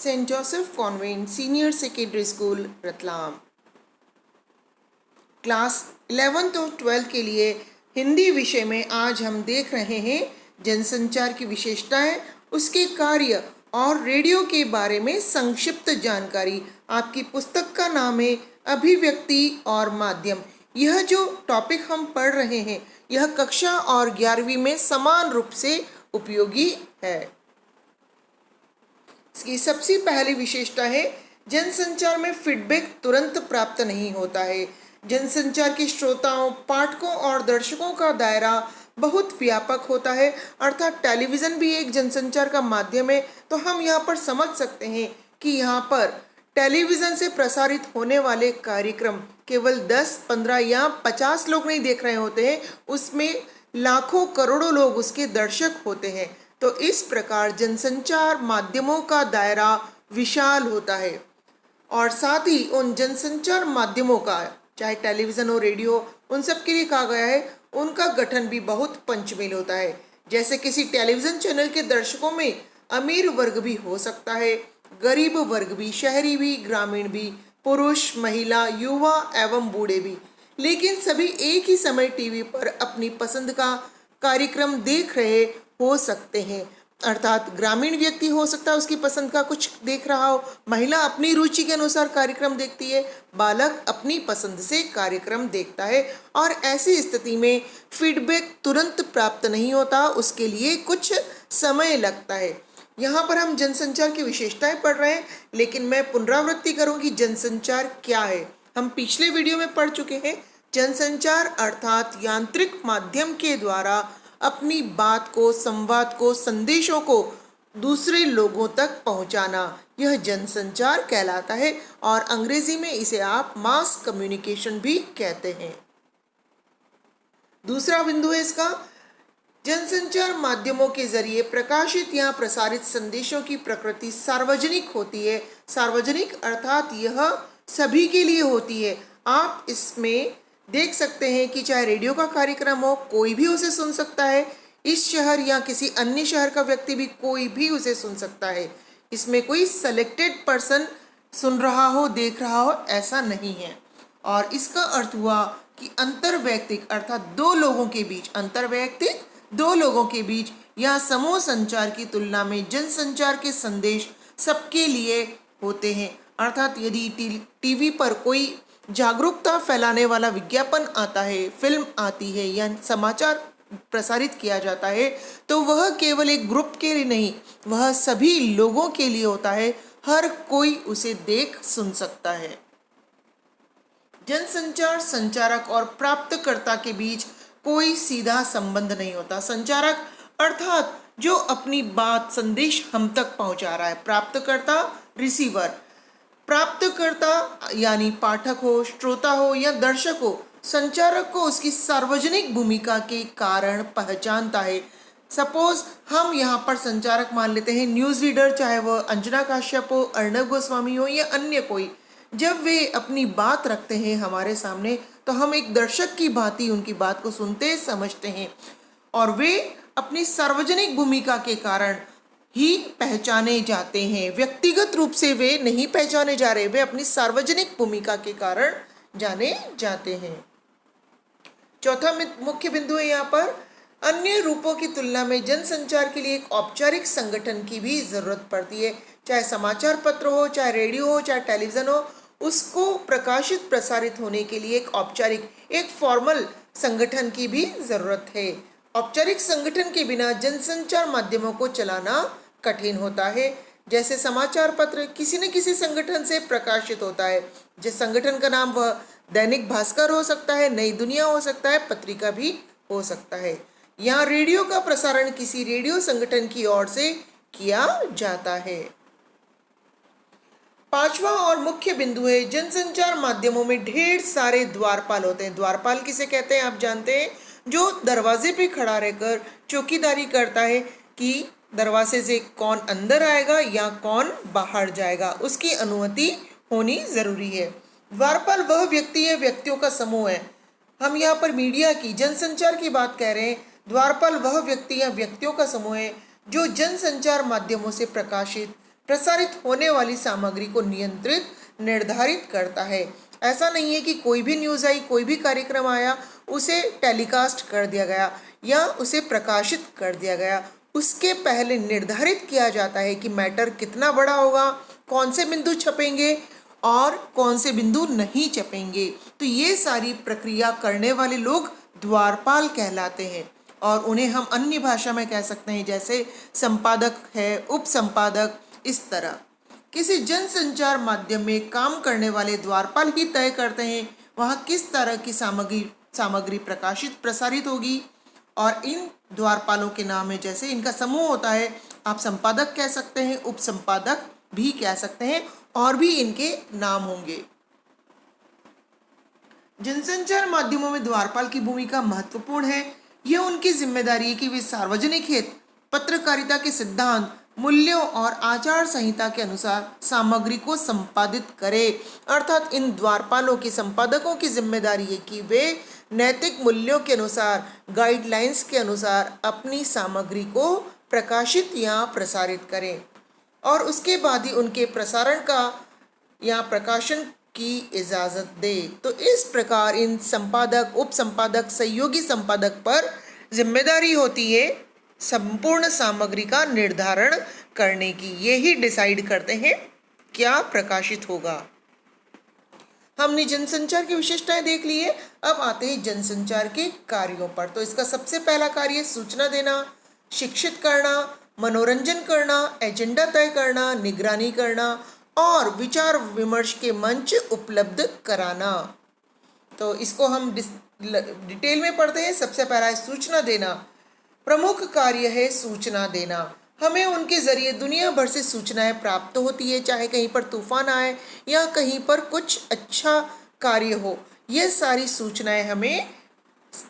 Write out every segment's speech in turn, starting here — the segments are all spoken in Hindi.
Saint Joseph convent senior secondary school Ratlam. Class 11th और 12th के लिए हिंदी विषय में आज हम देख रहे हैं जनसंचार की विशेषताएं, उसके कार्य और रेडियो के बारे में संक्षिप्त जानकारी। आपकी पुस्तक का नाम है अभिव्यक्ति और माध्यम। यह जो टॉपिक हम पढ़ रहे हैं यह कक्षा और 11वीं में समान रूप से उपयोगी है। इसकी सबसे पहली विशेषता है जनसंचार में फीडबैक तुरंत प्राप्त नहीं होता है। जनसंचार के श्रोताओं, पाठकों और दर्शकों का दायरा बहुत व्यापक होता है, अर्थात टेलीविज़न भी एक जनसंचार का माध्यम है। तो हम यहाँ पर समझ सकते हैं कि यहाँ पर टेलीविज़न से प्रसारित होने वाले कार्यक्रम केवल 10, 15 या 50 लोग नहीं देख रहे होते हैं, उसमें लाखों करोड़ों लोग उसके दर्शक होते हैं। तो इस प्रकार जनसंचार माध्यमों का दायरा विशाल होता है और साथ ही उन जनसंचार माध्यमों का, चाहे टेलीविज़न हो, रेडियो, उन सब के लिए कहा गया है उनका गठन भी बहुत पंचमेल होता है। जैसे किसी टेलीविज़न चैनल के दर्शकों में अमीर वर्ग भी हो सकता है, गरीब वर्ग भी, शहरी भी, ग्रामीण भी, पुरुष, महिला, युवा एवं बूढ़े भी, लेकिन सभी एक ही समय टीवी पर अपनी पसंद का कार्यक्रम देख रहे हो सकते हैं। अर्थात ग्रामीण व्यक्ति हो सकता है उसकी पसंद का कुछ देख रहा हो, महिला अपनी रुचि के अनुसार कार्यक्रम देखती है, बालक अपनी पसंद से कार्यक्रम देखता है और ऐसी स्थिति में फीडबैक तुरंत प्राप्त नहीं होता, उसके लिए कुछ समय लगता है। यहाँ पर हम जनसंचार की विशेषताएं पढ़ रहे हैं, लेकिन मैं पुनरावृत्ति करूँगी जनसंचार क्या है। हम पिछले वीडियो में पढ़ चुके हैं जनसंचार अर्थात यांत्रिक माध्यम के द्वारा अपनी बात को, संवाद को, संदेशों को दूसरे लोगों तक पहुंचाना, यह जनसंचार कहलाता है और अंग्रेजी में इसे आप मास कम्युनिकेशन भी कहते हैं। दूसरा बिंदु है इसका, जनसंचार माध्यमों के जरिए प्रकाशित या प्रसारित संदेशों की प्रकृति सार्वजनिक होती है। सार्वजनिक अर्थात यह सभी के लिए होती है। आप इसमें देख सकते हैं कि चाहे रेडियो का कार्यक्रम हो, कोई भी उसे सुन सकता है। इस शहर या किसी अन्य शहर का व्यक्ति भी कोई भी उसे सुन सकता है। इसमें कोई सेलेक्टेड पर्सन सुन रहा हो, देख रहा हो, ऐसा नहीं है। और इसका अर्थ हुआ कि अंतर्वैयक्तिक अर्थात दो लोगों के बीच, अंतर्वैयक्तिक दो लोगों के बीच या समूह संचार की तुलना में जनसंचार के संदेश सबके लिए होते हैं। अर्थात यदि टीवी पर कोई जागरूकता फैलाने वाला विज्ञापन आता है, फिल्म आती है या समाचार प्रसारित किया जाता है, तो वह केवल एक ग्रुप के लिए नहीं, वह सभी लोगों के लिए होता है। हर कोई उसे देख सुन सकता है। जनसंचार संचारक और प्राप्तकर्ता के बीच कोई सीधा संबंध नहीं होता। संचारक अर्थात जो अपनी बात, संदेश हम तक पहुंचा रहा है, प्राप्तकर्ता रिसीवर। प्राप्तकर्ता यानी पाठक हो, श्रोता हो या दर्शक हो, संचारक को उसकी सार्वजनिक भूमिका के कारण पहचानता है। सपोज हम यहाँ पर संचारक मान लेते हैं न्यूज़ रीडर, चाहे वह अंजना काश्यप हो, अर्णव गोस्वामी हो या अन्य कोई। जब वे अपनी बात रखते हैं हमारे सामने तो हम एक दर्शक की भांति उनकी बात को सुनते समझते हैं और वे अपनी सार्वजनिक भूमिका के कारण ही पहचाने जाते हैं। व्यक्तिगत रूप से वे नहीं पहचाने जा रहे, वे अपनी सार्वजनिक भूमिका के कारण जाने जाते हैं। चौथा मुख्य बिंदु है यहाँ पर, अन्य रूपों की तुलना में जनसंचार के लिए एक औपचारिक संगठन की भी जरूरत पड़ती है। चाहे समाचार पत्र हो, चाहे रेडियो हो, चाहे टेलीविजन हो, उसको प्रकाशित प्रसारित होने के लिए एक औपचारिक, एक फॉर्मल संगठन की भी जरूरत है। औपचारिक संगठन के बिना जनसंचार माध्यमों को चलाना कठिन होता है। जैसे समाचार पत्र किसी न किसी संगठन से प्रकाशित होता है, जिस संगठन का नाम वह दैनिक भास्कर हो सकता है, नई दुनिया हो सकता है, पत्रिका भी हो सकता है। यहाँ रेडियो का प्रसारण किसी रेडियो संगठन की ओर से किया जाता है। पांचवा और मुख्य बिंदु है, जनसंचार माध्यमों में ढेर सारे द्वारपाल होते हैं। द्वारपाल किसे कहते हैं आप जानते हैं, जो दरवाजे पे खड़ा रहकर चौकीदारी करता है कि दरवाजे से कौन अंदर आएगा या कौन बाहर जाएगा, उसकी अनुमति होनी जरूरी है। द्वारपाल वह व्यक्ति है, व्यक्तियों का समूह है। हम यहाँ पर मीडिया की, जनसंचार की बात कह रहे हैं। द्वारपाल वह व्यक्ति या व्यक्तियों का समूह है जो जनसंचार माध्यमों से प्रकाशित, प्रसारित होने वाली सामग्री को नियंत्रित निर्धारित करता है। ऐसा नहीं है कि कोई भी न्यूज़ आई, कोई भी कार्यक्रम आया, उसे टेलीकास्ट कर दिया गया या उसे प्रकाशित कर दिया गया। उसके पहले निर्धारित किया जाता है कि मैटर कितना बड़ा होगा, कौन से बिंदु छपेंगे और कौन से बिंदु नहीं छपेंगे। तो ये सारी प्रक्रिया करने वाले लोग द्वारपाल कहलाते हैं और उन्हें हम अन्य भाषा में कह सकते हैं, जैसे संपादक है, उप संपादक। इस तरह किसी जनसंचार माध्यम में काम करने वाले द्वारपाल ही तय करते हैं वहाँ किस तरह की सामग्री प्रकाशित प्रसारित होगी। और इन द्वारपालों के नाम है, जैसे इनका समूह होता है, आप संपादक कह सकते हैं, उप संपादक भी कह सकते हैं, और भी इनके नाम होंगे। जनसंचार माध्यमों में द्वारपाल की भूमिका महत्वपूर्ण है। यह उनकी जिम्मेदारी है कि वे सार्वजनिक हित, पत्रकारिता के सिद्धांत, मूल्यों और आचार संहिता के अनुसार सामग्री को संपादित करें। अर्थात इन द्वारपालों के संपादकों की जिम्मेदारी है कि वे नैतिक मूल्यों के अनुसार, गाइडलाइंस के अनुसार अपनी सामग्री को प्रकाशित या प्रसारित करें और उसके बाद ही उनके प्रसारण का या प्रकाशन की इजाज़त दे। तो इस प्रकार इन संपादक, उप संपादक, सहयोगी संपादक पर जिम्मेदारी होती है संपूर्ण सामग्री का निर्धारण करने की। ये ही डिसाइड करते हैं क्या प्रकाशित होगा। हमने जनसंचार की विशेषताएं देख ली है। अब आते हैं जनसंचार के कार्यों पर। तो इसका सबसे पहला कार्य सूचना देना, शिक्षित करना, मनोरंजन करना, एजेंडा तय करना, निगरानी करना और विचार विमर्श के मंच उपलब्ध कराना। तो इसको हम डिटेल में पढ़ते हैं। सबसे पहला है सूचना देना। प्रमुख कार्य है सूचना देना। हमें उनके जरिए दुनिया भर से सूचनाएं प्राप्त होती है, चाहे कहीं पर तूफान आए या कहीं पर कुछ अच्छा कार्य हो। ये सारी सूचनाएं हमें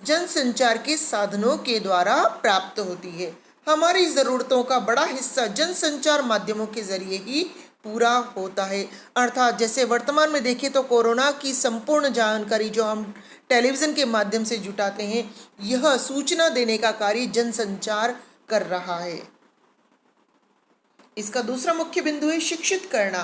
जनसंचार के साधनों के द्वारा प्राप्त होती है। हमारी ज़रूरतों का बड़ा हिस्सा जनसंचार माध्यमों के जरिए ही पूरा होता है। अर्थात जैसे वर्तमान में देखें तो कोरोना की संपूर्ण जानकारी जो हम टेलीविज़न के माध्यम से जुटाते हैं, यह सूचना देने का कार्य जनसंचार कर रहा है। इसका दूसरा मुख्य बिंदु है शिक्षित करना।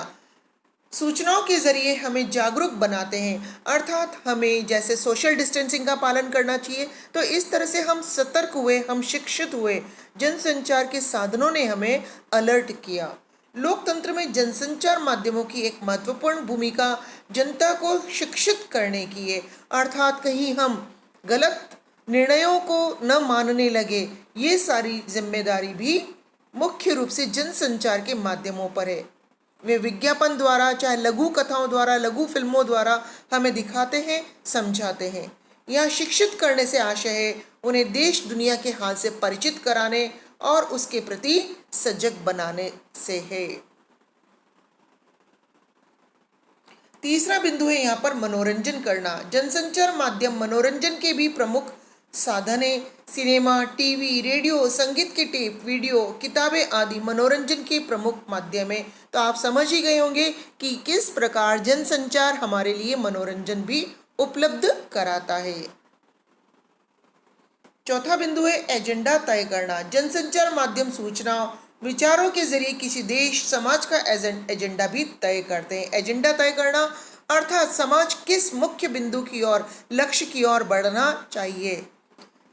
सूचनाओं के जरिए हमें जागरूक बनाते हैं। अर्थात हमें जैसे सोशल डिस्टेंसिंग का पालन करना चाहिए, तो इस तरह से हम सतर्क हुए, हम शिक्षित हुए। जनसंचार के साधनों ने हमें अलर्ट किया। लोकतंत्र में जनसंचार माध्यमों की एक महत्वपूर्ण भूमिका जनता को शिक्षित करने की है। अर्थात कहीं हम गलत निर्णयों को न मानने लगे, ये सारी जिम्मेदारी भी मुख्य रूप से जनसंचार के माध्यमों पर है। वे विज्ञापन द्वारा, चाहे लघु कथाओं द्वारा, लघु फिल्मों द्वारा हमें दिखाते हैं, समझाते हैं। यहाँ शिक्षित करने से आशय है उन्हें देश दुनिया के हाल से परिचित कराने और उसके प्रति सजग बनाने से है। तीसरा बिंदु है यहाँ पर मनोरंजन करना। जनसंचार माध्यम मनोरंजन के भी प्रमुख साधन है। सिनेमा, टीवी, रेडियो, संगीत के टेप, वीडियो, किताबें आदि मनोरंजन के प्रमुख माध्यम है। तो आप समझ ही गए होंगे कि किस प्रकार जनसंचार हमारे लिए मनोरंजन भी उपलब्ध कराता है। चौथा बिंदु है एजेंडा तय करना। जनसंचार माध्यम सूचना, विचारों के जरिए किसी देश, समाज का एजेंडा भी तय करते हैं। एजेंडा तय करना अर्थात समाज किस मुख्य बिंदु की ओर, लक्ष्य की ओर बढ़ना चाहिए।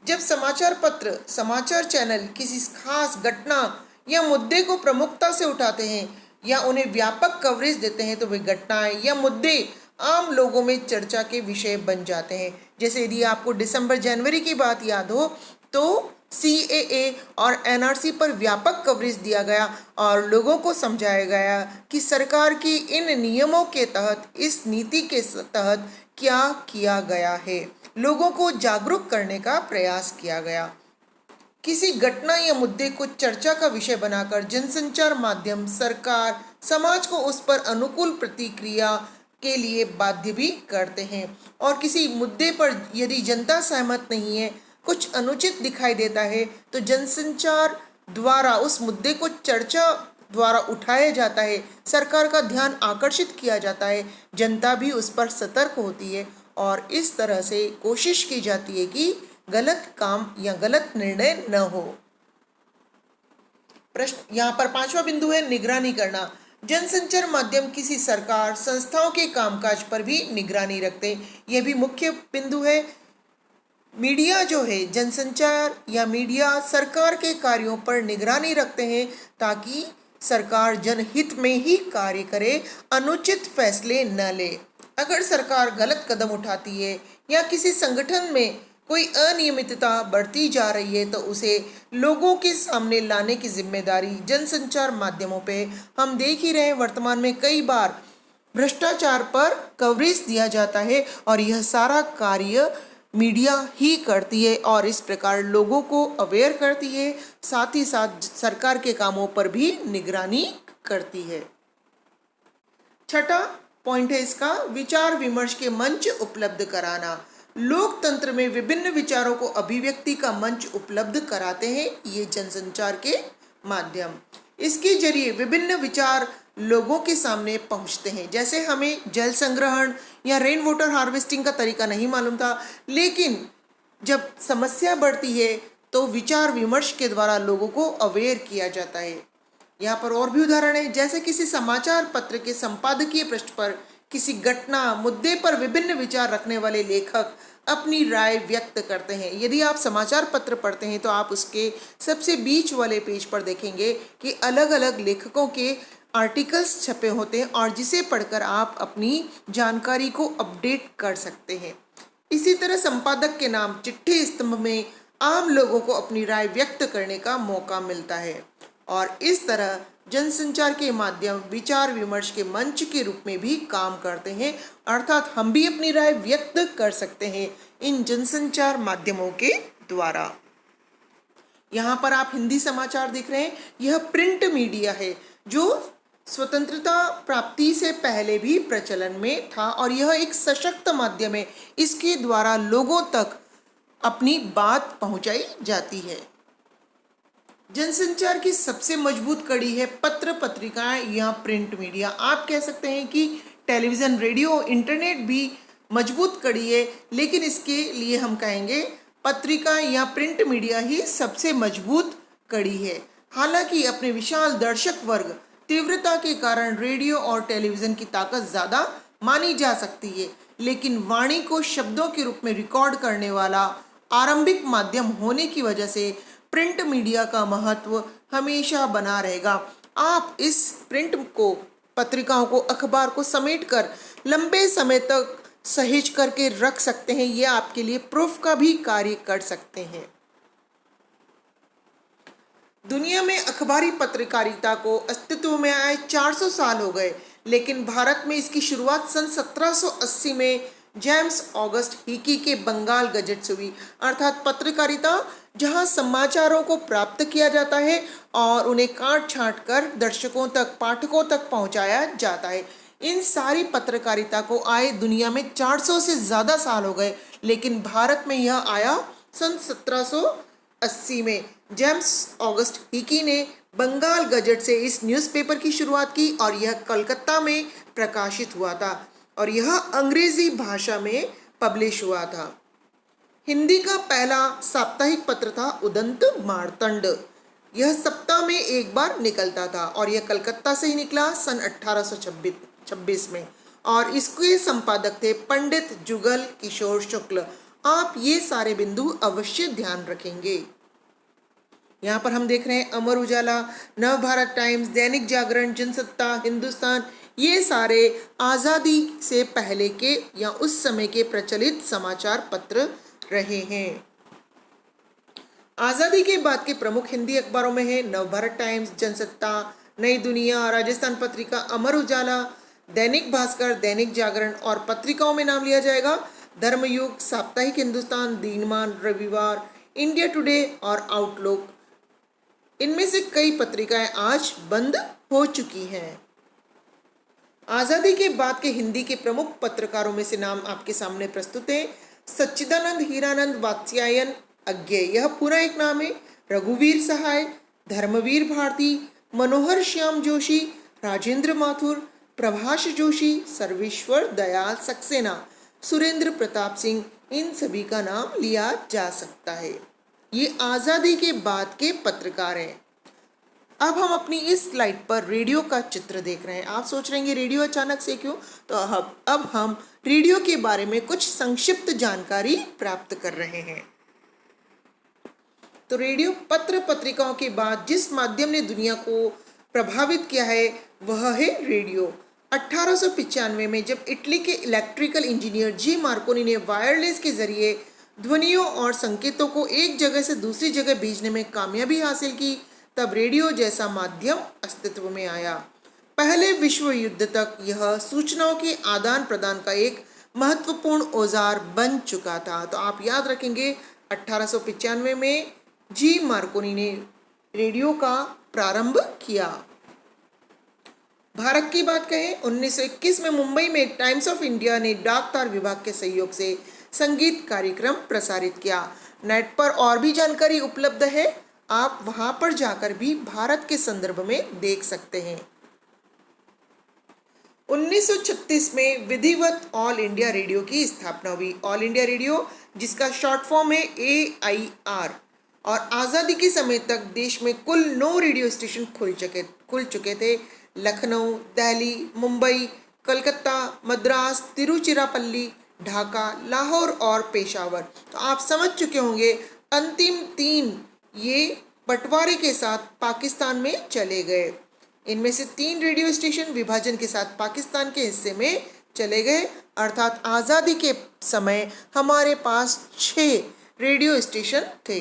जब समाचार पत्र, समाचार चैनल किसी खास घटना या मुद्दे को प्रमुखता से उठाते हैं या उन्हें व्यापक कवरेज देते हैं, तो वे घटनाएं या मुद्दे आम लोगों में चर्चा के विषय बन जाते हैं। जैसे यदि आपको दिसंबर जनवरी की बात याद हो तो CAA और NRC पर व्यापक कवरेज दिया गया और लोगों को समझाया गया कि सरकार की इन नियमों के तहत, इस नीति के तहत क्या किया गया है। लोगों को जागरूक करने का प्रयास किया गया। किसी घटना या मुद्दे को चर्चा का विषय बनाकर जनसंचार माध्यम सरकार, समाज को उस पर अनुकूल प्रतिक्रिया के लिए बाध्य भी करते हैं। और किसी मुद्दे पर यदि जनता सहमत नहीं है, कुछ अनुचित दिखाई देता है, तो जनसंचार द्वारा उस मुद्दे को चर्चा द्वारा उठाया जाता है, सरकार का ध्यान आकर्षित किया जाता है, जनता भी उस पर सतर्क होती है और इस तरह से कोशिश की जाती है कि गलत काम या गलत निर्णय न हो। प्रश्न यहाँ पर पांचवा बिंदु है निगरानी करना। जनसंचार माध्यम किसी सरकार संस्थाओं के कामकाज पर भी निगरानी रखते हैं, यह भी मुख्य बिंदु है। मीडिया जो है, जनसंचार या मीडिया सरकार के कार्यों पर निगरानी रखते हैं ताकि सरकार जनहित में ही कार्य करे, अनुचित फैसले न ले। अगर सरकार गलत कदम उठाती है या किसी संगठन में कोई अनियमितता बढ़ती जा रही है तो उसे लोगों के सामने लाने की जिम्मेदारी जनसंचार माध्यमों पे हम देख ही रहे हैं। वर्तमान में कई बार भ्रष्टाचार पर कवरेज दिया जाता है और यह सारा कार्य मीडिया ही करती है और इस प्रकार लोगों को अवेयर करती है, साथ ही साथ सरकार के कामों पर भी निगरानी करती है। छठा पॉइंट है इसका, विचार विमर्श के मंच उपलब्ध कराना। लोकतंत्र में विभिन्न विचारों को अभिव्यक्ति का मंच उपलब्ध कराते हैं ये जनसंचार के माध्यम। इसके जरिए विभिन्न विचार लोगों के सामने पहुंचते हैं। जैसे हमें जल संग्रहण या रेन वाटर हार्वेस्टिंग का तरीका नहीं मालूम था, लेकिन जब समस्या बढ़ती है तो विचार विमर्श के द्वारा लोगों को अवेयर किया जाता है। यहाँ पर और भी उदाहरण है, जैसे किसी समाचार पत्र के संपादकीय पृष्ठ पर किसी घटना मुद्दे पर विभिन्न विचार रखने वाले लेखक अपनी राय व्यक्त करते हैं। यदि आप समाचार पत्र पढ़ते हैं तो आप उसके सबसे बीच वाले पेज पर देखेंगे कि अलग अलग लेखकों के आर्टिकल्स छपे होते हैं और जिसे पढ़कर आप अपनी जानकारी को अपडेट कर सकते हैं। इसी तरह संपादक के नाम चिट्ठी स्तंभ में आम लोगों को अपनी राय व्यक्त करने का मौका मिलता है और इस तरह जनसंचार के माध्यम विचार विमर्श के मंच के रूप में भी काम करते हैं, अर्थात हम भी अपनी राय व्यक्त कर सकते हैं इन जनसंचार माध्यमों के द्वारा। यहाँ पर आप हिंदी समाचार देख रहे हैं, यह प्रिंट मीडिया है जो स्वतंत्रता प्राप्ति से पहले भी प्रचलन में था और यह एक सशक्त माध्यम है। इसके द्वारा लोगों तक अपनी बात पहुंचाई जाती है। जनसंचार की सबसे मजबूत कड़ी है पत्र पत्रिकाएं या प्रिंट मीडिया। आप कह सकते हैं कि टेलीविज़न, रेडियो, इंटरनेट भी मजबूत कड़ी है, लेकिन इसके लिए हम कहेंगे पत्रिका या प्रिंट मीडिया ही सबसे मजबूत कड़ी है। हालांकि अपने विशाल दर्शक वर्ग तीव्रता के कारण रेडियो और टेलीविज़न की ताकत ज़्यादा मानी जा सकती है, लेकिन वाणी को शब्दों के रूप में रिकॉर्ड करने वाला आरंभिक माध्यम होने की वजह से प्रिंट मीडिया का महत्व हमेशा बना रहेगा। आप इस प्रिंट को, पत्रिकाओं को, अखबार को समेटकर लंबे समय तक सहेज करके रख सकते हैं। ये आपके लिए प्रूफ का भी कार्य कर सकते हैं। दुनिया में अखबारी पत्रकारिता को अस्तित्व में आए 400 साल हो गए, लेकिन भारत में इसकी शुरुआत सन 1780 में जेम्स ऑगस्ट हिकी के बंगाल गजट से हुई। अर्थात पत्रकारिता जहां समाचारों को प्राप्त किया जाता है और उन्हें काट छांट कर दर्शकों तक, पाठकों तक पहुंचाया जाता है। इन सारी पत्रकारिता को आए दुनिया में 400 से ज़्यादा साल हो गए, लेकिन भारत में यह आया सन 1780 में। जेम्स ऑगस्ट हिकी ने बंगाल गजट से इस न्यूज़पेपर की शुरुआत की और यह कलकत्ता में प्रकाशित हुआ था और यह अंग्रेजी भाषा में पब्लिश हुआ था। हिंदी का पहला साप्ताहिक पत्र था उदंत मार्तंड। यह सप्ताह में एक बार निकलता था और यह कलकत्ता से ही निकला सन 1826 में और इसके संपादक थे पंडित जुगल किशोर शुक्ल। आप ये सारे बिंदु अवश्य ध्यान रखेंगे। यहाँ पर हम देख रहे हैं अमर उजाला, नव भारत टाइम्स, दैनिक जागरण, जनसत्ता, हिंदुस्तान, ये सारे आज़ादी से पहले के या उस समय के प्रचलित समाचार पत्र रहे हैं। आज़ादी के बाद के प्रमुख हिंदी अखबारों में है नव भारत टाइम्स, जनसत्ता, नई दुनिया, राजस्थान पत्रिका, अमर उजाला, दैनिक भास्कर, दैनिक जागरण और पत्रिकाओं में नाम लिया जाएगा धर्मयुग, साप्ताहिक हिंदुस्तान, दीनमान, रविवार, इंडिया टुडे और आउटलुक। इनमें से कई पत्रिकाएं आज बंद हो चुकी हैं। आज़ादी के बाद के हिंदी के प्रमुख पत्रकारों में से नाम आपके सामने प्रस्तुत है। सच्चिदानंद हीरानंद वात्स्यायन अज्ञे, यह पूरा एक नाम है। रघुवीर सहाय, धर्मवीर भारती, मनोहर श्याम जोशी, राजेंद्र माथुर, प्रभाष जोशी, सर्वेश्वर दयाल सक्सेना, सुरेंद्र प्रताप सिंह, इन सभी का नाम लिया जा सकता है। ये आज़ादी के बाद के पत्रकार हैं। अब हम अपनी इस स्लाइड पर रेडियो का चित्र देख रहे हैं। आप सोच रहे हैं रेडियो अचानक से क्यों? तो अब हम रेडियो के बारे में कुछ संक्षिप्त जानकारी प्राप्त कर रहे हैं। तो रेडियो पत्र पत्रिकाओं के बाद जिस माध्यम ने दुनिया को प्रभावित किया है वह है रेडियो। 1895 में जब इटली के इलेक्ट्रिकल इंजीनियर जी मार्कोनी ने वायरलेस के जरिए ध्वनियों और संकेतों को एक जगह से दूसरी जगह भेजने में कामयाबी हासिल की, तब रेडियो जैसा माध्यम अस्तित्व में आया। पहले विश्व युद्ध तक यह सूचनाओं के आदान प्रदान का एक महत्वपूर्ण औजार बन चुका था। तो आप याद रखेंगे 1895 में जी मार्कोनी ने रेडियो का प्रारंभ किया। भारत की बात करें, 1921 में मुंबई में टाइम्स ऑफ इंडिया ने डाक तार विभाग के सहयोग से संगीत कार्यक्रम प्रसारित किया। नेट पर और भी जानकारी उपलब्ध है, आप वहां पर जाकर भी भारत के संदर्भ में देख सकते हैं। 1936 में विधिवत ऑल इंडिया रेडियो की स्थापना हुई। ऑल इंडिया रेडियो, जिसका शॉर्ट फॉर्म है AIR, और आज़ादी के समय तक देश में कुल 9 रेडियो स्टेशन खुल चुके थे। लखनऊ, दिल्ली, मुंबई, कलकत्ता, मद्रास, तिरुचिरापल्ली, ढाका, लाहौर और पेशावर। तो आप समझ चुके होंगे अंतिम 3 ये बंटवारे के साथ पाकिस्तान में चले गए। इनमें से 3 रेडियो स्टेशन विभाजन के साथ पाकिस्तान के हिस्से में चले गए, अर्थात आज़ादी के समय हमारे पास 6 रेडियो स्टेशन थे।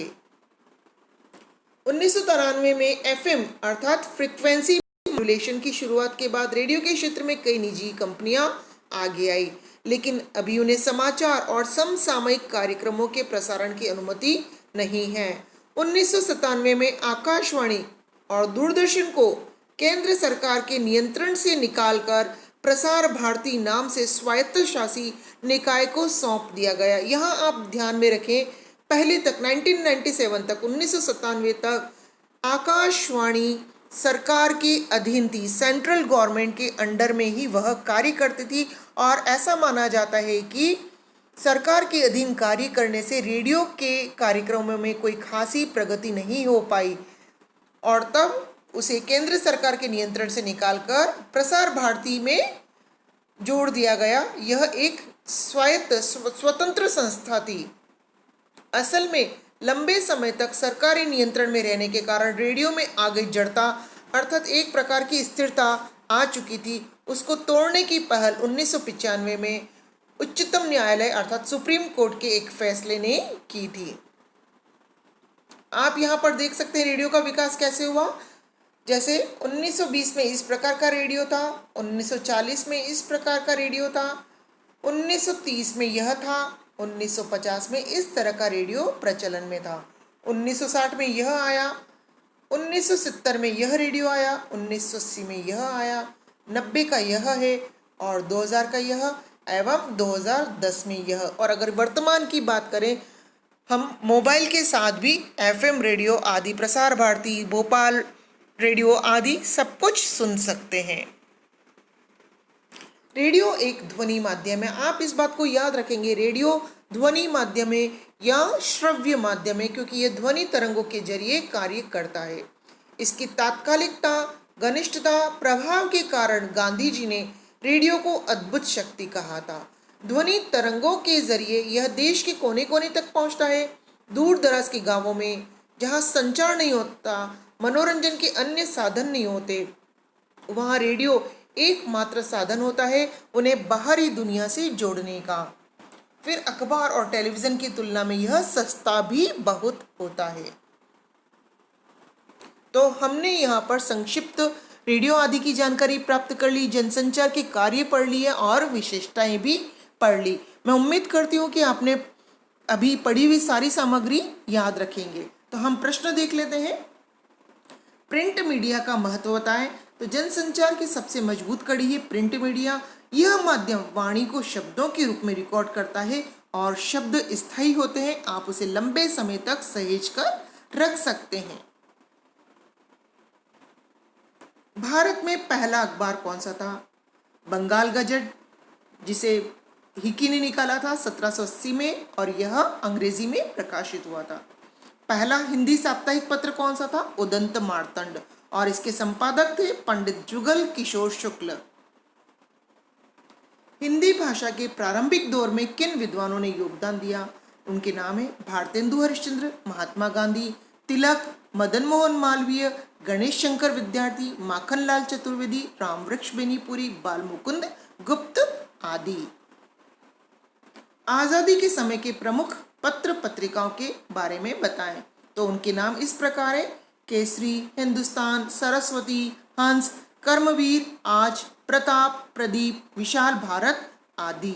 1993 में FM अर्थात फ्रीक्वेंसी मॉड्यूलेशन की शुरुआत के बाद रेडियो के क्षेत्र में कई निजी कंपनियां आगे आई, लेकिन अभी उन्हें समाचार और समसामयिक कार्यक्रमों के प्रसारण की अनुमति नहीं है। 1997 में आकाशवाणी और दूरदर्शन को केंद्र सरकार के नियंत्रण से निकालकर प्रसार भारती नाम से स्वायत्त शासी निकाय को सौंप दिया गया। यहाँ आप ध्यान में रखें, पहले तक 1997 तक 1997 तक आकाशवाणी सरकार के अधीन थी, सेंट्रल गवर्नमेंट के अंडर में ही वह कार्य करती थी, और ऐसा माना जाता है कि सरकार के अधीन कार्य करने से रेडियो के कार्यक्रमों में कोई खासी प्रगति नहीं हो पाई, और तब उसे केंद्र सरकार के नियंत्रण से निकालकर प्रसार भारती में जोड़ दिया गया। यह एक स्वायत्त स्वतंत्र संस्था थी। असल में लंबे समय तक सरकारी नियंत्रण में रहने के कारण रेडियो में आ गई जड़ता, अर्थात एक प्रकार की स्थिरता आ चुकी थी, उसको तोड़ने की पहल 1995 में उच्चतम न्यायालय अर्थात सुप्रीम कोर्ट के एक फैसले ने की थी। आप यहाँ पर देख सकते हैं रेडियो का विकास कैसे हुआ। जैसे 1920 में इस प्रकार का रेडियो था, 1940 में इस प्रकार का रेडियो था, 1930 में यह था, 1950 में इस तरह का रेडियो प्रचलन में था, 1960 में यह आया, 1970 में यह रेडियो आया, 1980 में यह आया, 90 का यह है, और 2000 का यह, एवं 2010 में यह। और अगर वर्तमान की बात करें, हम मोबाइल के साथ भी FM रेडियो आदि, प्रसार भारती, भोपाल रेडियो आदि सब कुछ सुन सकते हैं। रेडियो एक ध्वनि माध्यम है। आप इस बात को याद रखेंगे, रेडियो ध्वनि माध्यम है या श्रव्य माध्यम है, क्योंकि यह ध्वनि तरंगों के जरिए कार्य करता है। इसकी तात्कालिकता, घनिष्ठता, प्रभाव के कारण गांधी जी ने रेडियो को अद्भुत शक्ति कहा था। ध्वनि तरंगों के जरिए यह देश के कोने कोने तक पहुंचता है। दूर दराज के गांवों में जहां संचार नहीं होता, मनोरंजन के अन्य साधन नहीं होते, वहां रेडियो एकमात्र साधन होता है उन्हें बाहरी दुनिया से जोड़ने का। फिर अखबार और टेलीविजन की तुलना में यह सस्ता भी बहुत होता है। तो हमने यहाँ पर संक्षिप्त रेडियो आदि की जानकारी प्राप्त कर ली, जनसंचार के कार्य पढ़ लिए और विशेषताएं भी पढ़ ली। मैं उम्मीद करती हूँ कि आपने अभी पढ़ी हुई सारी सामग्री याद रखेंगे। तो हम प्रश्न देख लेते हैं। प्रिंट मीडिया का महत्व बताएं। तो जनसंचार की सबसे मजबूत कड़ी है प्रिंट मीडिया। यह माध्यम वाणी को शब्दों के रूप में रिकॉर्ड करता है और शब्द स्थायी होते हैं, आप उसे लंबे समय तक सहेज कर रख सकते हैं। भारत में पहला अखबार कौन सा था? बंगाल गजट, जिसे हिकी ने निकाला था 1780 में, और यह अंग्रेजी में प्रकाशित हुआ था। पहला हिंदी साप्ताहिक पत्र कौन सा था? उदंत मार्तंड, और इसके संपादक थे पंडित जुगल किशोर शुक्ल। हिंदी भाषा के प्रारंभिक दौर में किन विद्वानों ने योगदान दिया? उनके नाम है भारतेंदु हरिश्चंद्र, महात्मा गांधी, तिलक, मदन मोहन मालवीय, गणेश शंकर विद्यार्थी, माखनलाल चतुर्वेदी, रामवृक्ष बेनीपुरी, बाल मुकुंद गुप्त आदि। आजादी के समय के प्रमुख पत्र पत्रिकाओं के बारे में बताएं। तो उनके नाम इस प्रकार है: केसरी, हिंदुस्तान, सरस्वती, हंस, कर्मवीर, आज, प्रताप, प्रदीप, विशाल भारत आदि।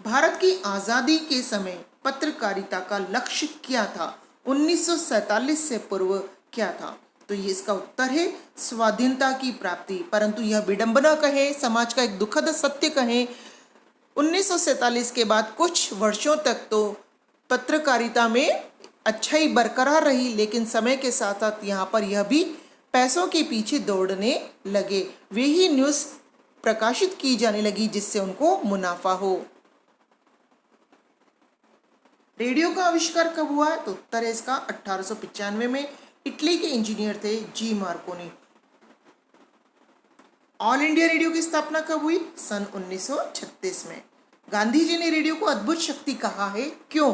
भारत की आजादी के समय पत्रकारिता का लक्ष्य क्या था? 1947 से पूर्व क्या था? तो ये इसका उत्तर है स्वाधीनता की प्राप्ति। परंतु यह विडंबना कहे, समाज का एक दुखद सत्य कहे, 1947 के बाद कुछ वर्षों तक तो पत्रकारिता में अच्छाई बरकरार रही, लेकिन समय के साथ साथ यहाँ पर यह भी पैसों के पीछे दौड़ने लगे। वे ही न्यूज़ प्रकाशित की जाने लगी जिससे उनको मुनाफा हो। रेडियो का आविष्कार कब हुआ है? तो उत्तर है इसका 1895 में। इटली के इंजीनियर थे जी मार्कोनी। ऑल इंडिया रेडियो की स्थापना कब हुई? सन 1936 में। गांधी जी ने रेडियो को अद्भुत शक्ति कहा है, क्यों?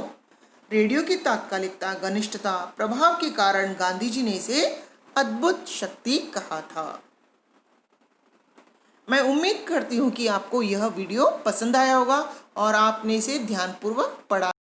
रेडियो की तात्कालिकता, घनिष्ठता, प्रभाव के कारण गांधी जी ने इसे अद्भुत शक्ति कहा था। मैं उम्मीद करती हूँ कि आपको यह वीडियो पसंद आया होगा और आपने इसे ध्यानपूर्वक पढ़ा।